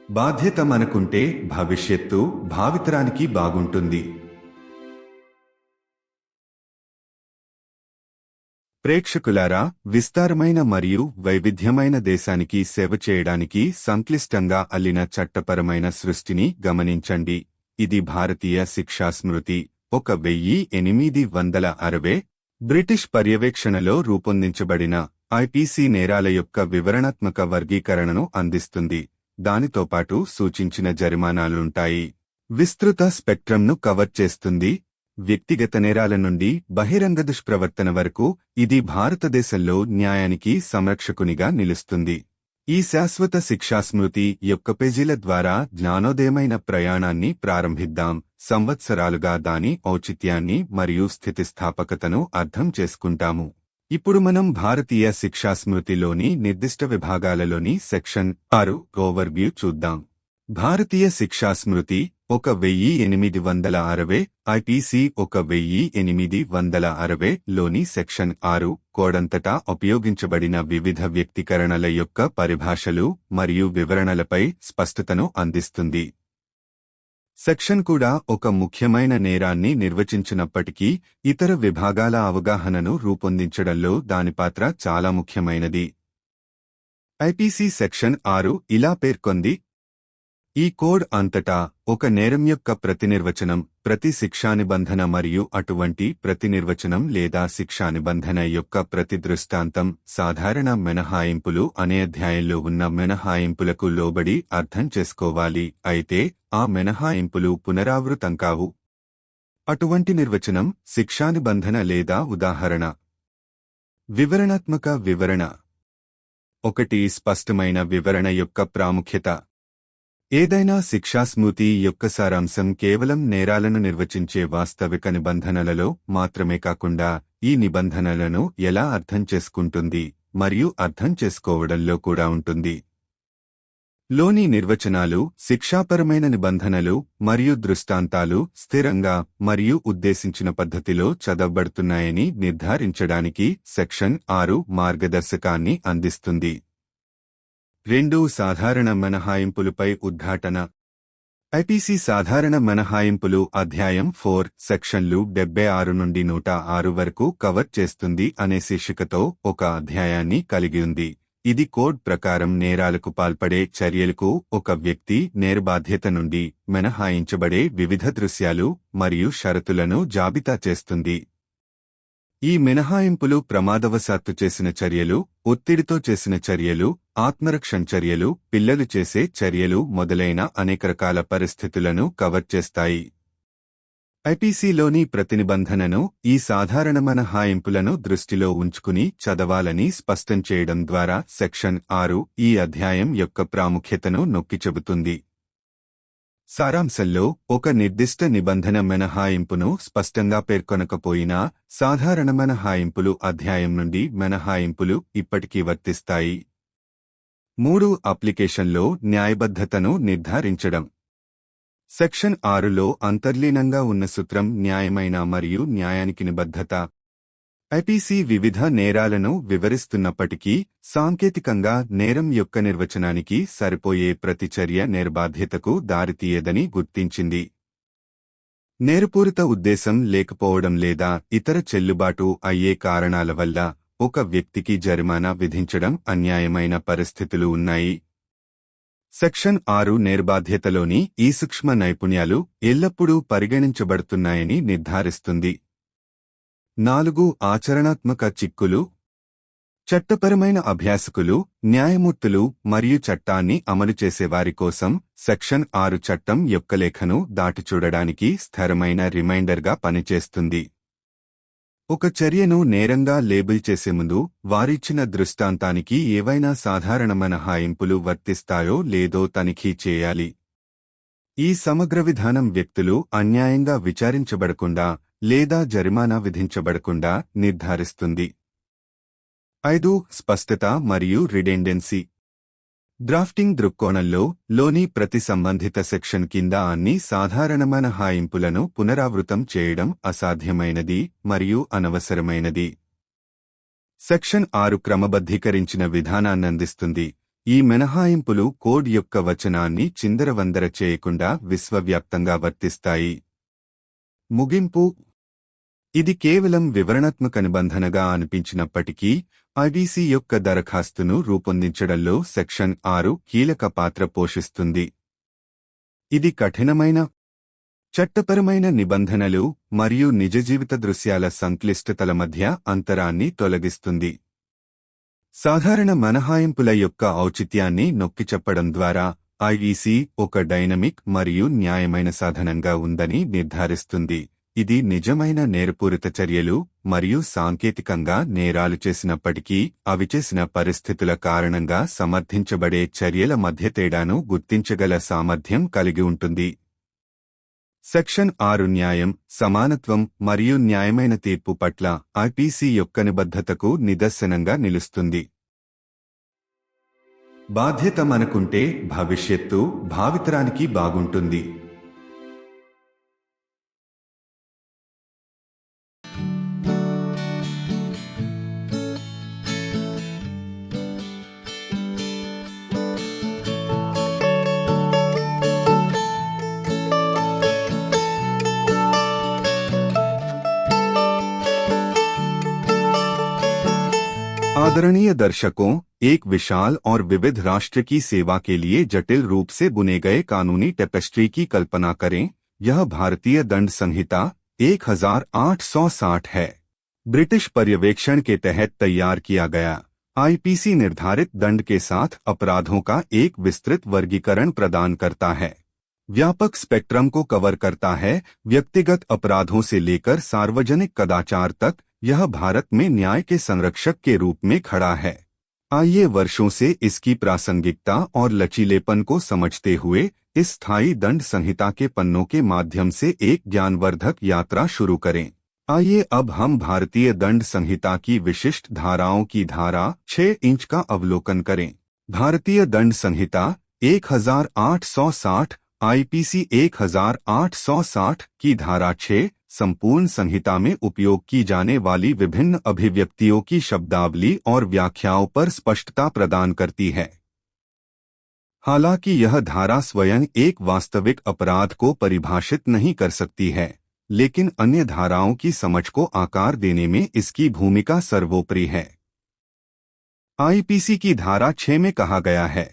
బాధ్యత మనకుంటే భవిష్యత్తు భావితరానికి బాగుంటుంది. ప్రేక్షకులారా, విస్తారమైన మరియు వైవిధ్యమైన దేశానికి సేవ చేయడానికి సంక్లిష్టంగా అల్లిన చట్టపరమైన సృష్టిని గమనించండి. ఇది భారతీయ శిక్షా స్మృతి 1860 బ్రిటిష్ పర్యవేక్షణలో రూపొందించబడిన ఐపీసీ నేరాల యొక్క వివరణాత్మక వర్గీకరణను అందిస్తుంది. దానితో పాటు సూచించిన జరిమానాలుంటాయి. విస్తృత స్పెక్ట్రంను కవర్ చేస్తుంది. వ్యక్తిగత నేరాల నుండి బహిరంగ దుష్ప్రవర్తన వరకు ఇది భారతదేశంలో న్యాయానికి సంరక్షకునిగా నిలుస్తుంది. ఈ శాశ్వత శిక్షా స్మృతి యొక్క పేజీల ద్వారా జ్ఞానోదయమైన ప్రయాణాన్ని ప్రారంభిద్దాం. సంవత్సరాలుగా దాని ఔచిత్యాన్ని మరియు స్థితిస్థాపకతను అర్థం చేసుకుంటాము. ఇప్పుడు మనం భారతీయ శిక్షా స్మృతిలోని నిర్దిష్ట విభాగాలలోని సెక్షన్ 6 ఓవర్వ్యూ చూద్దాం. భారతీయ శిక్షా స్మృతి 1860 ఐపీసీ 1860 లోని సెక్షన్ 6 కోడంతటా ఉపయోగించబడిన వివిధ వ్యక్తీకరణల యొక్క పరిభాషలు మరియు వివరణలపై స్పష్టతను అందిస్తుంది. సెక్షన్ కూడా ఒక ముఖ్యమైన నేరాన్ని నిర్వచించినప్పటికీ ఇతర విభాగాల అవగాహనను రూపొందించడంలో దాని పాత్ర చాలా ముఖ్యమైనది. ఐపీసీ సెక్షన్ 6 ఇలా పేర్కొంది: ఈ కోడ్ అంతటా ఒక నేరం యొక్క ప్రతినిర్వచనం, ప్రతి శిక్షానిబంధన మరియు అటువంటి ప్రతినిర్వచనం లేదా శిక్షానిబంధన యొక్క ప్రతి దృష్టాంతం సాధారణ మినహాయింపులు అనే అధ్యాయంలో ఉన్న మినహాయింపులకు లోబడి అర్థం చేసుకోవాలి. అయితే ఆ మినహాయింపులు పునరావృతం కావు. అటువంటి నిర్వచనం, శిక్షానిబంధన లేదా ఉదాహరణ. వివరణాత్మక వివరణ. 1. స్పష్టమైన వివరణ యొక్క ప్రాముఖ్యత. ఏదైనా శిక్షా స్మృతి యొక్క సారాంశం కేవలం నేరాలను నిర్వచించే వాస్తవిక నిబంధనలలో మాత్రమే కాకుండా ఈ నిబంధనలను ఎలా అర్థం చేసుకుంటుంది మరియు అర్థం చేసుకోవడంలో కూడా ఉంటుంది. లోని నిర్వచనాలు, శిక్షాపరమైన నిబంధనలు మరియు దృష్టాంతాలు స్థిరంగా మరియు ఉద్దేశించిన పద్ధతిలో చదవబడుతున్నాయని నిర్ధారించడానికి సెక్షన్ 6 మార్గదర్శకాన్ని అందిస్తుంది. 2. సాధారణ మినహాయింపులపై ఉద్ఘాటన. ఐపీసీ సాధారణ మినహాయింపులు అధ్యాయం 4 సెక్షన్లు 76 నుండి 106 వరకు కవర్ చేస్తుంది అనే శీర్షికతో ఒక అధ్యాయాన్ని కలిగి ఉంది. ఇది కోడ్ ప్రకారం నేరాలకు పాల్పడే చర్యలకు ఒక వ్యక్తి నేరబాధ్యత నుండి మినహాయించబడే వివిధ దృశ్యాలు మరియు షరతులను జాబితా చేస్తుంది. ఈ మినహాయింపులు ప్రమాదవశాత్తు చేసిన చర్యలు, ఒత్తిడితో చేసిన చర్యలు, ఆత్మరక్షణ చర్యలు, పిల్లలు చేసే చర్యలు మొదలైన అనేక రకాల పరిస్థితులను కవర్ చేస్తాయి. ఐపీసీలోని ప్రతి నిబంధనను ఈ సాధారణ మినహాయింపులను దృష్టిలో ఉంచుకుని చదవాలని స్పష్టం చేయడం ద్వారా సెక్షన్ 6 ఈ అధ్యాయం యొక్క ప్రాముఖ్యతను నొక్కి చెబుతుంది. సారాంశంలో, ఒక నిర్దిష్ట నిబంధన మినహాయింపును స్పష్టంగా పేర్కొనకపోయినా సాధారణ మినహాయింపులు అధ్యాయం నుండి మినహాయింపులు ఇప్పటికీ వర్తిస్తాయి. 3. అప్లికేషన్లో న్యాయబద్ధతను నిర్ధారించడం. సెక్షన్ 6లో అంతర్లీనంగా ఉన్న సూత్రం న్యాయమైన మరియు న్యాయానికి నిబద్ధత. ఐపీసీ వివిధ నేరాలను వివరిస్తున్నప్పటికీ సాంకేతికంగా నేరం యొక్క నిర్వచనానికి సరిపోయే ప్రతి చర్య నేరబాధ్యతకు దారితీయదని గుర్తించింది. నేరపూరిత ఉద్దేశం లేకపోవడం లేదా ఇతర చెల్లుబాటు అయ్యే కారణాల వల్ల ఒక వ్యక్తికి జరిమానా విధించడం అన్యాయమైన పరిస్థితులు ఉన్నాయి. సెక్షన్ 6 నేరబాధ్యతలోని ఈ సూక్ష్మ నైపుణ్యాలు ఎల్లప్పుడూ పరిగణించబడుతున్నాయని నిర్ధారిస్తుంది. 4. ఆచరణాత్మక చిక్కులు. చట్టపరమైన అభ్యాసకులు, న్యాయమూర్తులు మరియు చట్టాన్ని అమలు చేసేవారి కోసం సెక్షన్ 6 చట్టం యొక్క లేఖను దాటిచూడడానికి స్థిరమైన రిమైండర్గా పనిచేస్తుంది. ఒక చర్యను నేరంగా లేబుల్ చేసే ముందు వారిచ్చిన దృష్టాంతానికి ఏవైనా సాధారణ మినహాయింపులు వర్తిస్తాయో లేదో తనిఖీ చేయాలి. ఈ సమగ్ర విధానం వ్యక్తులు అన్యాయంగా విచారించబడకుండా లేదా జరిమానా విధించబడకుండా నిర్ధారిస్తుంది. 5. స్పష్టత మరియు రిడెండెన్సీ. డ్రాఫ్టింగ్ దృక్కోణంలో లోని ప్రతి సంబంధిత సెక్షన్ కింద అన్ని సాధారణ మినహాయింపులను పునరావృతం చేయడం అసాధ్యమైనది మరియు అనవసరమైనది. సెక్షన్ 6 క్రమబద్ధీకరించిన విధానాన్నందిస్తుంది. ఈ మినహాయింపులు కోడ్ యొక్క వచనాన్ని చిందరవందర చేయకుండా విశ్వవ్యాప్తంగా వర్తిస్తాయి. ముగింపు: ఇది కేవలం వివరణాత్మక నిబంధనగా అనిపించినప్పటికీ ఐబీసీ యొక్క దరఖాస్తును రూపొందించడంలో సెక్షన్ 6 కీలక పాత్ర పోషిస్తుంది. ఇది కఠినమైన చట్టపరమైన నిబంధనలు మరియు నిజ జీవిత దృశ్యాల సంక్లిష్టతల మధ్య అంతరాన్ని తొలగిస్తుంది. సాధారణ మినహాయింపుల యొక్క ఔచిత్యాన్ని నొక్కిచెప్పడం ద్వారా ఐఈసీ ఒక డైనమిక్ మరియు న్యాయమైన సాధనంగా ఉందని నిర్ధారిస్తుంది. ఇది నిజమైన నేరపూరిత చర్యలు మరియు సాంకేతికంగా నేరాలు చేసినప్పటికీ అవి చేసిన పరిస్థితుల కారణంగా సమర్థించబడే చర్యల మధ్య తేడాను గుర్తించగల సామర్థ్యం కలిగి ఉంటుంది. సెక్షన్ 6 న్యాయం, సమానత్వం మరియు న్యాయమైన తీర్పు పట్ల ఐపీసీ యొక్క నిబద్ధతకు నిదర్శనంగా నిలుస్తుంది. బాధ్యత మనకుంటే భవిష్యత్తు భావితరానికి బాగుంటుంది. आदरणीय दर्शकों, एक विशाल और विविध राष्ट्र की सेवा के लिए जटिल रूप से बुने गए कानूनी टेपेस्ट्री की कल्पना करें। यह भारतीय दंड संहिता 1860 है। ब्रिटिश पर्यवेक्षण के तहत तैयार किया गया आईपीसी निर्धारित दंड के साथ अपराधों का एक विस्तृत वर्गीकरण प्रदान करता है। व्यापक स्पेक्ट्रम को कवर करता है, व्यक्तिगत अपराधों से लेकर सार्वजनिक कदाचार तक। यह भारत में न्याय के संरक्षक के रूप में खड़ा है। आइए वर्षों से इसकी प्रासंगिकता और लचीलेपन को समझते हुए इस स्थायी दंड संहिता के पन्नों के माध्यम से एक ज्ञानवर्धक यात्रा शुरू करें। आइए अब हम भारतीय दंड संहिता की विशिष्ट धाराओं की धारा 6 इंच का अवलोकन करें। भारतीय दंड संहिता 1860 आईपीसी 1860 की धारा 6 संपूर्ण संहिता में उपयोग की जाने वाली विभिन्न अभिव्यक्तियों की शब्दावली और व्याख्याओं पर स्पष्टता प्रदान करती है। हालांकि यह धारा स्वयं एक वास्तविक अपराध को परिभाषित नहीं कर सकती है, लेकिन अन्य धाराओं की समझ को आकार देने में इसकी भूमिका सर्वोपरि है। आईपीसी की धारा 6 में कहा गया है,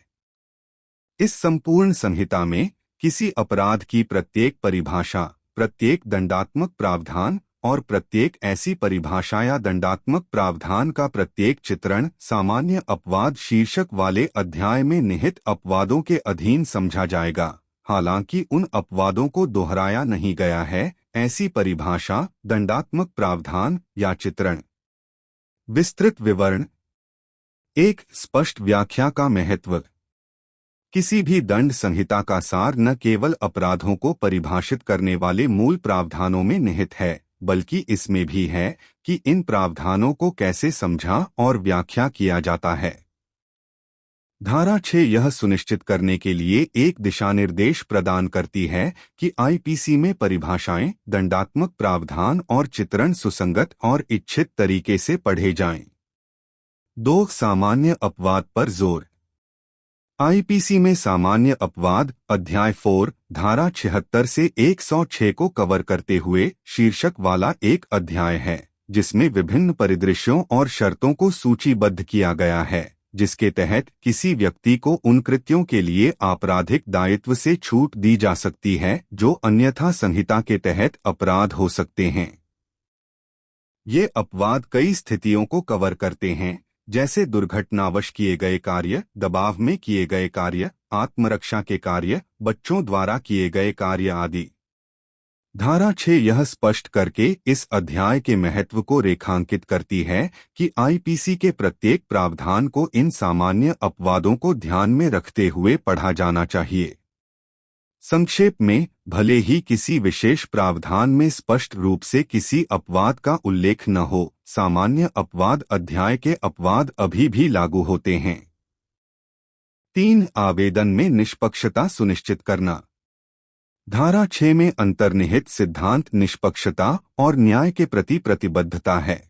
इस संपूर्ण संहिता में किसी अपराध की प्रत्येक परिभाषा, प्रत्येक दंडात्मक प्रावधान और प्रत्येक ऐसी परिभाषा या दंडात्मक प्रावधान का प्रत्येक चित्रण सामान्य अपवाद शीर्षक वाले अध्याय में निहित अपवादों के अधीन समझा जाएगा। हालांकि उन अपवादों को दोहराया नहीं गया है। ऐसी परिभाषा, दंडात्मक प्रावधान या चित्रण। विस्तृत विवरण। एक स्पष्ट व्याख्या का महत्व। किसी भी दंड संहिता का सार न केवल अपराधों को परिभाषित करने वाले मूल प्रावधानों में निहित है, बल्कि इसमें भी है कि इन प्रावधानों को कैसे समझा और व्याख्या किया जाता है। धारा 6 यह सुनिश्चित करने के लिए एक दिशानिर्देश प्रदान करती है कि आईपीसी में परिभाषाएं, दंडात्मक प्रावधान और चित्रण सुसंगत और इच्छित तरीके से पढ़े जाएं। 2 सामान्य अपवाद पर जोर। आईपीसी में सामान्य अपवाद अध्याय 4 धारा 76 से 106 को कवर करते हुए शीर्षक वाला एक अध्याय है, जिसमें विभिन्न परिदृश्यों और शर्तों को सूचीबद्ध किया गया है, जिसके तहत किसी व्यक्ति को उन कृत्यों के लिए आपराधिक दायित्व से छूट दी जा सकती है जो अन्यथा संहिता के तहत अपराध हो सकते हैं। ये अपवाद कई स्थितियों को कवर करते हैं, जैसे दुर्घटनावश किए गए कार्य, दबाव में किए गए कार्य, आत्मरक्षा के कार्य, बच्चों द्वारा किए गए कार्य आदि। धारा 6 यह स्पष्ट करके इस अध्याय के महत्व को रेखांकित करती है कि आईपीसी के प्रत्येक प्रावधान को इन सामान्य अपवादों को ध्यान में रखते हुए पढ़ा जाना चाहिए। संक्षेप में, भले ही किसी विशेष प्रावधान में स्पष्ट रूप से किसी अपवाद का उल्लेख न हो, सामान्य अपवाद अध्याय के अपवाद अभी भी लागू होते हैं। 3 आवेदन में निष्पक्षता सुनिश्चित करना। धारा 6 में अंतर्निहित सिद्धांत निष्पक्षता और न्याय के प्रति प्रतिबद्धता है।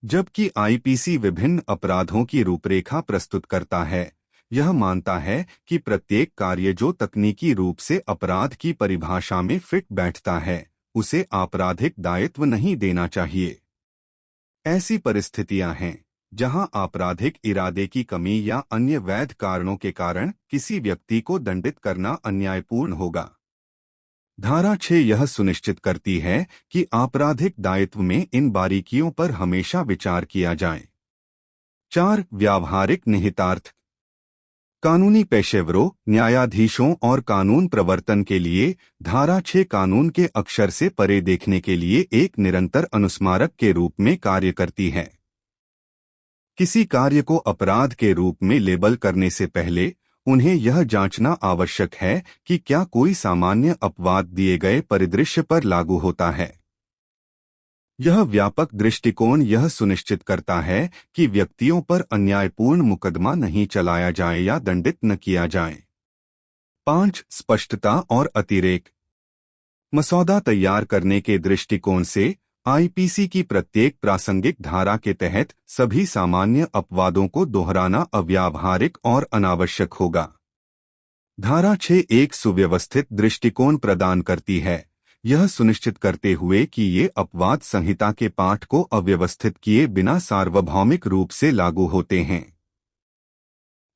जबकि आईपीसी विभिन्न अपराधों की रूपरेखा प्रस्तुत करता है। यह मानता है कि प्रत्येक कार्य जो तकनीकी रूप से अपराध की परिभाषा में फिट बैठता है, उसे आपराधिक दायित्व नहीं देना चाहिए। ऐसी परिस्थितियां हैं जहां आपराधिक इरादे की कमी या अन्य वैध कारणों के कारण किसी व्यक्ति को दंडित करना अन्यायपूर्ण होगा। धारा 6 यह सुनिश्चित करती है कि आपराधिक दायित्व में इन बारीकियों पर हमेशा विचार किया जाए। 4. व्यावहारिक निहितार्थ। कानूनी पेशेवरों, न्यायाधीशों और कानून प्रवर्तन के लिए धारा 6 कानून के अक्षर से परे देखने के लिए एक निरंतर अनुस्मारक के रूप में कार्य करती है। किसी कार्य को अपराध के रूप में लेबल करने से पहले उन्हें यह जांचना आवश्यक है कि क्या कोई सामान्य अपवाद दिए गए परिदृश्य पर लागू होता है। यह व्यापक दृष्टिकोण यह सुनिश्चित करता है कि व्यक्तियों पर अन्यायपूर्ण मुकदमा नहीं चलाया जाए या दंडित न किया जाए। 5. स्पष्टता और अतिरेक। मसौदा तैयार करने के दृष्टिकोण से आईपीसी की प्रत्येक प्रासंगिक धारा के तहत सभी सामान्य अपवादों को दोहराना अव्यावहारिक और अनावश्यक होगा। धारा 6 एक सुव्यवस्थित दृष्टिकोण प्रदान करती है, यह सुनिश्चित करते हुए कि ये अपवाद संहिता के पाठ को अव्यवस्थित किए बिना सार्वभौमिक रूप से लागू होते हैं।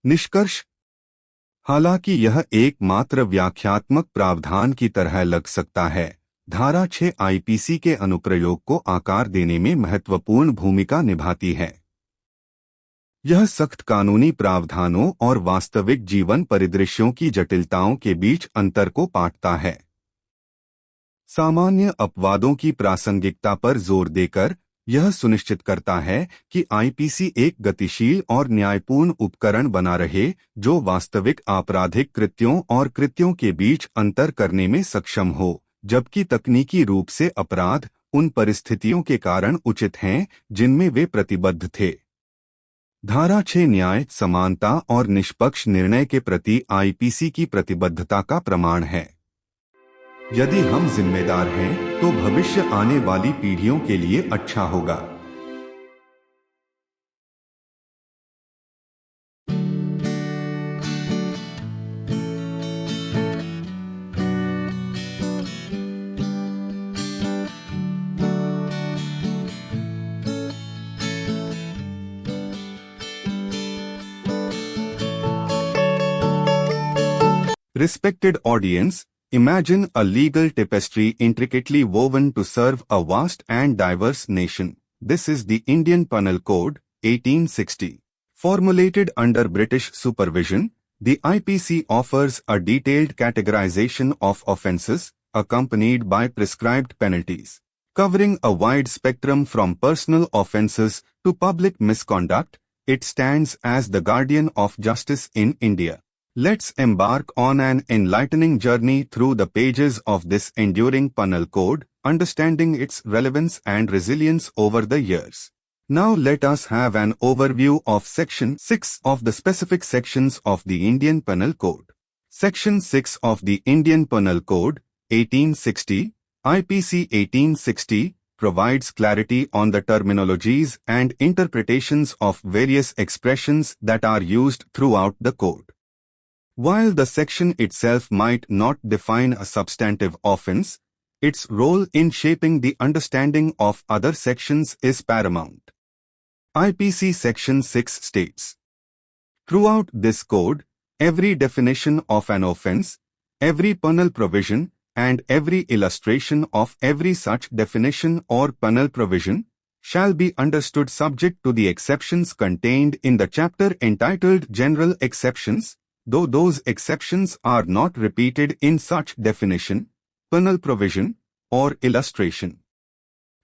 निष्कर्ष। हालांकि यह एकमात्र व्याख्यात्मक प्रावधान की तरह लग सकता है, धारा 6 आईपीसी के अनुप्रयोग को आकार देने में महत्वपूर्ण भूमिका निभाती है। यह सख्त कानूनी प्रावधानों और वास्तविक जीवन परिदृश्यों की जटिलताओं के बीच अंतर को पाटता है। सामान्य अपवादों की प्रासंगिकता पर जोर देकर यह सुनिश्चित करता है कि आईपीसी एक गतिशील और न्यायपूर्ण उपकरण बना रहे जो वास्तविक आपराधिक कृत्यों और कृत्यों के अंतर अंतर करने में सक्षम हो, जबकि तकनीकी रूप से अपराध उन परिस्थितियों के कारण उचित हैं जिनमें वे प्रतिबद्ध थे। धारा 6 न्याय, समानता और निष्पक्ष निर्णय के प्रति आईपीसी की प्रतिबद्धता का प्रमाण है। यदि हम जिम्मेदार हैं तो भविष्य आने वाली पीढ़ियों के लिए अच्छा होगा। Respected audience, imagine a legal tapestry intricately woven to serve a vast and diverse nation. This is the Indian Penal Code, 1860. Formulated under British supervision, the IPC offers a detailed categorization of offences, accompanied by prescribed penalties. Covering a wide spectrum from personal offences to public misconduct, it stands as the guardian of justice in India. Let's embark on an enlightening journey through the pages of this enduring penal code, understanding its relevance and resilience over the years. Now let us have an overview of Section 6 of the specific sections of the Indian Penal Code. Section 6 of the Indian Penal Code, 1860, IPC 1860, provides clarity on the terminologies and interpretations of various expressions that are used throughout the code. While the section itself might not define a substantive offense, its role in shaping the understanding of other sections is paramount. IPC Section 6 states, throughout this code, every definition of an offense, every penal provision, and every illustration of every such definition or penal provision shall be understood subject to the exceptions contained in the chapter entitled General Exceptions, though those exceptions are not repeated in such definition, penal provision, or illustration.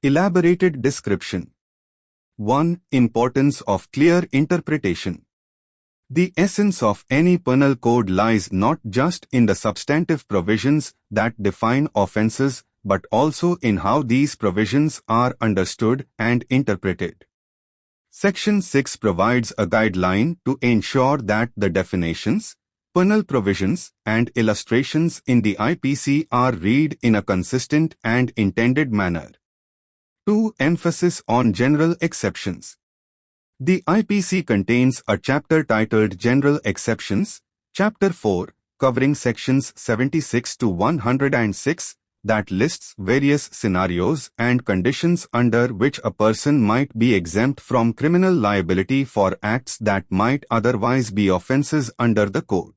Elaborated description. 1. Importance of clear interpretation. The essence of any penal code lies not just in the substantive provisions that define offences, but also in how these provisions are understood and interpreted. Section 6 provides a guideline to ensure that the definitions, penal provisions, and illustrations in the IPC are read in a consistent and intended manner. 2. Emphasis on general exceptions. The IPC contains a chapter titled General Exceptions, Chapter 4, covering sections 76 to 106, that lists various scenarios and conditions under which a person might be exempt from criminal liability for acts that might otherwise be offenses under the code.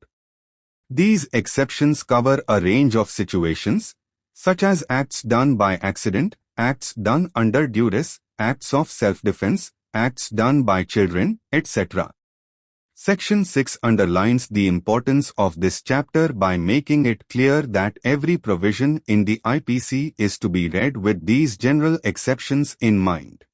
These exceptions cover a range of situations, such as acts done by accident, acts done under duress, acts of self-defense, acts done by children, etc. Section 6 underlines the importance of this chapter by making it clear that every provision in the IPC is to be read with these general exceptions in mind.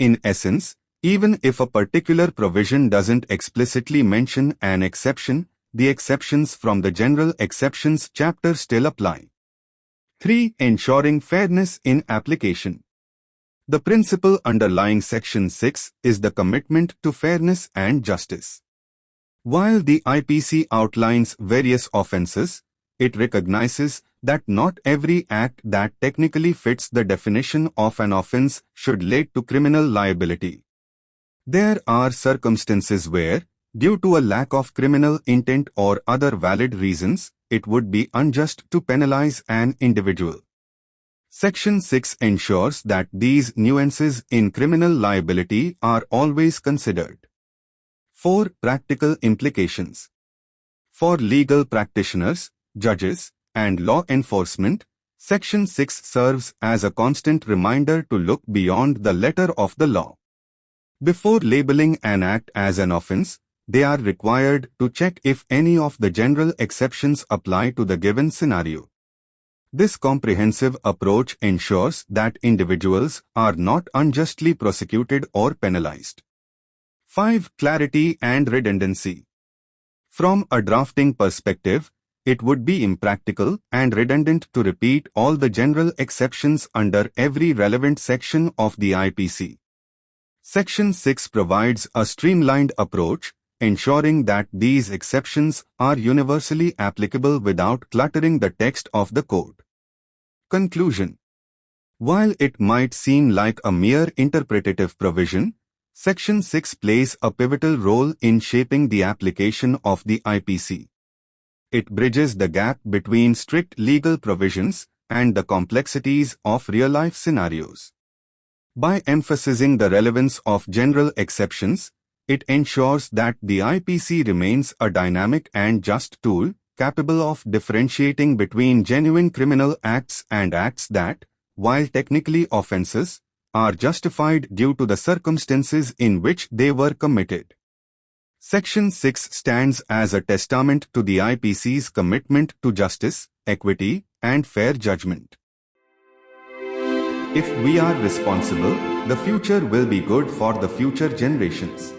In essence, even if a particular provision doesn't explicitly mention an exception, the exceptions from the General Exceptions chapter still apply. 3. Ensuring fairness in application. The principle underlying Section 6 is the commitment to fairness and justice. While the IPC outlines various offenses, it recognizes that not every act that technically fits the definition of an offense should lead to criminal liability. There are circumstances where, due to a lack of criminal intent or other valid reasons, it would be unjust to penalize an individual. Section 6 ensures that these nuances in criminal liability are always considered. 4. Practical implications. For legal practitioners, judges, and law enforcement, Section 6 serves as a constant reminder to look beyond the letter of the law. Before labeling an act as an offense, they are required to check if any of the general exceptions apply to the given scenario. This comprehensive approach ensures that individuals are not unjustly prosecuted or penalized. 5. Clarity and redundancy. From a drafting perspective, it would be impractical and redundant to repeat all the general exceptions under every relevant section of the IPC. Section 6 provides a streamlined approach, ensuring that these exceptions are universally applicable without cluttering the text of the code. Conclusion. While it might seem like a mere interpretative provision, Section 6 plays a pivotal role in shaping the application of the IPC. It bridges the gap between strict legal provisions and the complexities of real-life scenarios. By emphasizing the relevance of general exceptions, it ensures that the IPC remains a dynamic and just tool, capable of differentiating between genuine criminal acts and acts that, while technically offenses, are justified due to the circumstances in which they were committed. Section 6 stands as a testament to the IPC's commitment to justice, equity, and fair judgment. If we are responsible, the future will be good for the future generations.